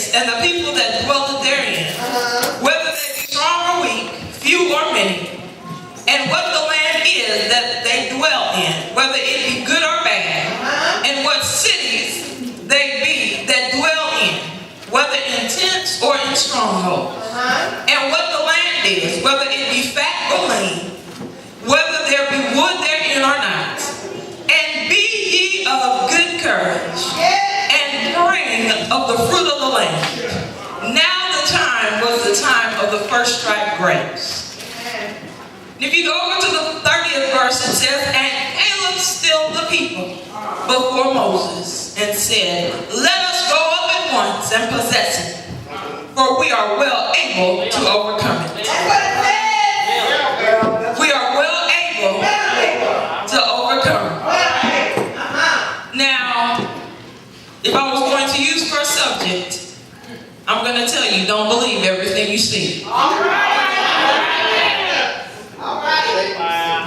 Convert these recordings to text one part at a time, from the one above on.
place and the people that dwell therein, whether they be strong or weak, few or many, and what the land is that they dwell in, whether it be good or bad, and what cities they be that dwell in, whether in tents or in strongholds, and what the land is, whether it be fat or lean, whether there be wood therein or not. And be ye of good courage, and bring of the fruit of the land. Now the time was the time of the first ripe grapes. If you go over to the 30th verse, it says, and Caleb stilled the people before Moses and said, let us go up at once and possess it, for we are well able to overcome it. We are well able to overcome it. Now, if I was going to use for a subject, I'm going to tell you, don't believe everything you see.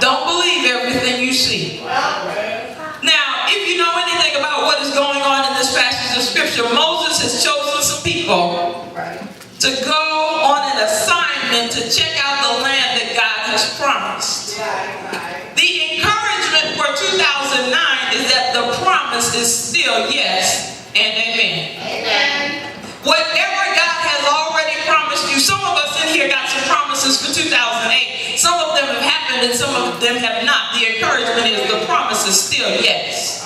Don't believe everything you see. Now, if you know anything about what is going on in this passage of scripture, Moses has chosen some people to go on an assignment to check out the land that God has promised. The encouragement for 2009 is that the promise is still yes and amen. Whatever God has already promised you, some of us in here got some promises for 2008. Some of them have happened and some of them have not. The encouragement is the promise is still yes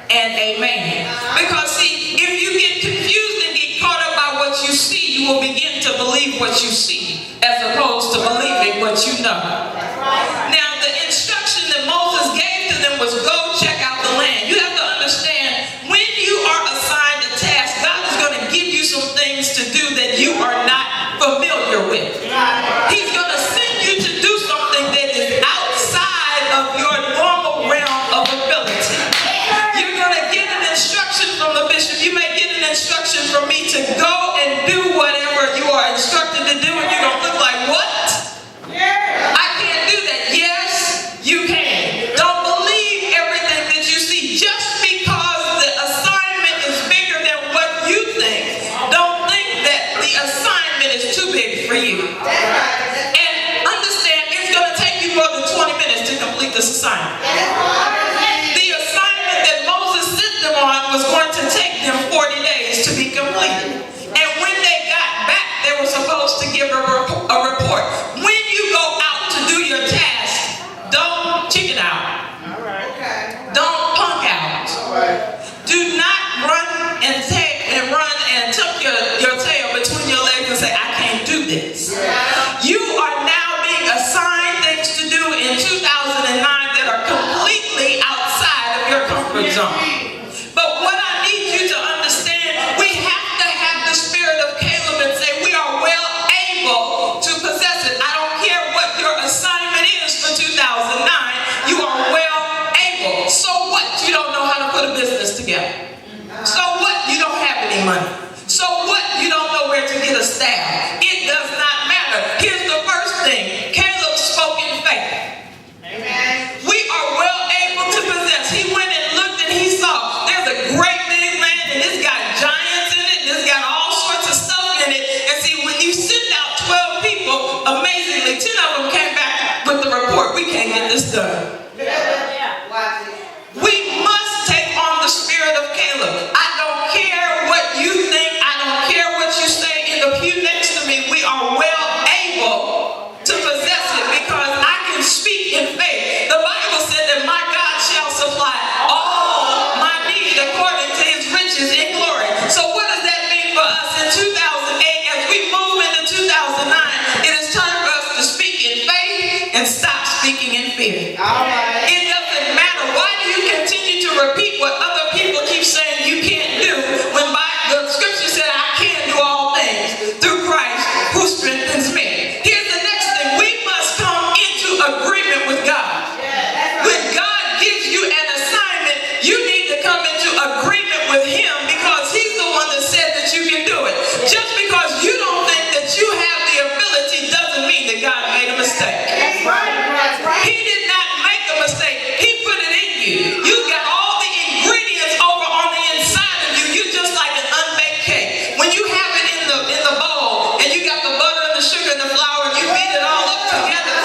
and amen. Because see, if you get confused and get caught up by what you see, you will begin to believe what you see as opposed to believing what you know. Now, the instruction that Moses gave to them was go check out the land. You have to understand, when you are assigned a task, God is going to give you some things to do that you are not familiar with. He's going to send you to do something that is outside of your normal realm of ability. You're going to get an instruction from the bishop. You may get an instruction from me to go and do whatever you are instructed to do, and you're going to look like, what? I can't do that. Yes, you can. Don't believe everything that you see. Just because the assignment is bigger than what you think, don't think that the assignment is too big for you. And understand, it's going to take you more than 20 minutes to complete this assignment. The assignment that Moses sent them on was going to take them 40 days to be completed. And when they got back, they were supposed to give a report. When you go out to do your task, don't chicken out. Don't punk out. Do not run and tuck your tail between your legs and say, I can't do this. You are now being assigned things to do in 2009 that are completely outside of your comfort zone. But what I need you to understand, we have to have the spirit of Caleb and say we are well able to possess it. I don't care what your assignment is for 2009. You are well able. So what? You don't know how to put a business together. So what? You don't have any money. So what? You don't know where to get a staff. It does not matter. Here's the first thing. Caleb spoke in faith. We are well able to possess. He went and looked and he saw there's a great big land and it's got giants in it and it's got all sorts of stuff in it. And see, when you send out 12 people, amazingly, 10 of them came back with the report, we can't get this done. We must take on the spirit of Caleb. I don't care what you think. I don't care what you say in the pew next to me. We are well able to possess it because I can speak in faith. The Bible said that my God shall supply all my need according to his riches in glory. So what does that mean for us in 2008 as we move into 2009? It is time for us to speak in faith and stop speaking in fear. It doesn't matter. Why do you continue to repeat what other people keep saying you can't do when the scripture said I can do all things through Christ who strengthens me? Here's the next thing. We must come into agreement with God. When God gives you an assignment, you need to come into agreement with him because he's the one that said that you can do it. Just beat it all up together.